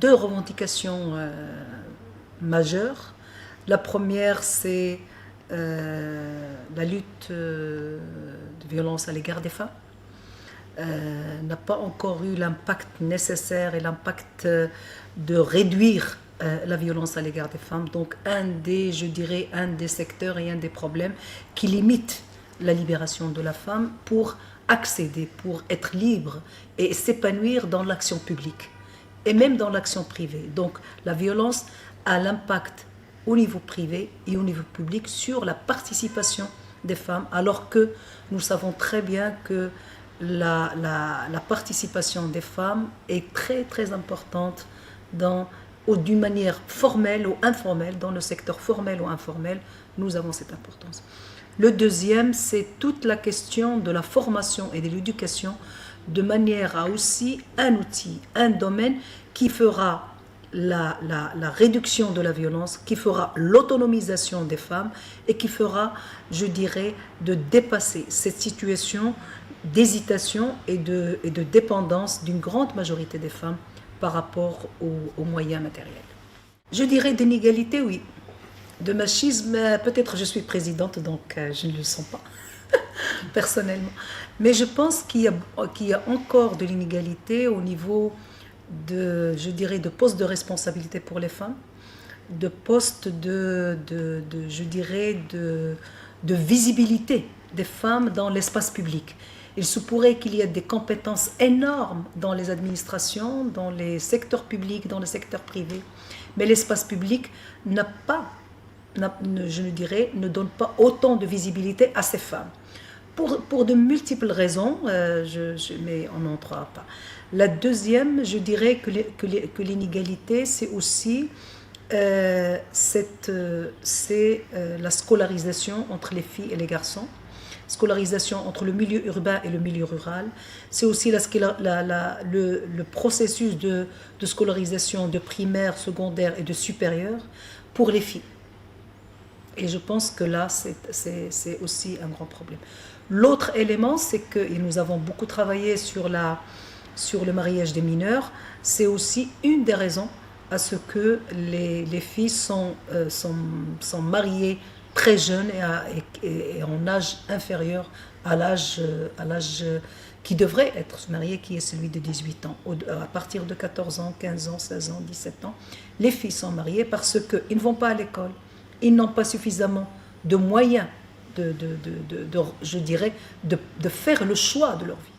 deux revendications majeures. La première, c'est la lutte de violence à l'égard des femmes. N'a pas encore eu l'impact nécessaire et l'impact de réduire la violence à l'égard des femmes. Donc je dirais, un des secteurs et un des problèmes qui limite la libération de la femme pour accéder, pour être libre et s'épanouir dans l'action publique et même dans l'action privée. Donc la violence a l'impact au niveau privé et au niveau public sur la participation des femmes, alors que nous savons très bien que la participation des femmes est très très importante d'une manière formelle ou informelle, dans le secteur formel ou informel, nous avons cette importance. Le deuxième, c'est toute la question de la formation et de l'éducation, de manière à aussi un outil, un domaine qui fera la réduction de la violence, qui fera l'autonomisation des femmes et qui fera, je dirais, de dépasser cette situation d'hésitation et de dépendance d'une grande majorité des femmes par rapport aux moyens matériels. Je dirais d'inégalité, oui. De machisme, peut-être je suis présidente, donc je ne le sens pas personnellement. Mais je pense qu'il y a encore de l'inégalité au niveau je dirais, de postes de responsabilité pour les femmes, de postes je dirais, de visibilité des femmes dans l'espace public. Il se pourrait qu'il y ait des compétences énormes dans les administrations, dans les secteurs publics, dans le secteur privé, mais l'espace public je dirais, ne donne pas autant de visibilité à ces femmes. Pour de multiples raisons, mais on n'entrera pas. La deuxième, je dirais que l'inégalité, c'est aussi la scolarisation entre les filles et les garçons, scolarisation entre le milieu urbain et le milieu rural. C'est aussi le processus de scolarisation de primaire, secondaire et de supérieur pour les filles. Et je pense que là, c'est aussi un grand problème. L'autre élément, c'est que, et nous avons beaucoup travaillé sur le mariage des mineurs, c'est aussi une des raisons à ce que les filles sont mariées très jeunes et en âge inférieur à l'âge qui devrait être marié, qui est celui de 18 ans. À partir de 14 ans, 15 ans, 16 ans, 17 ans, les filles sont mariées parce qu'ils ne vont pas à l'école. Ils n'ont pas suffisamment de moyens je dirais, de faire le choix de leur vie.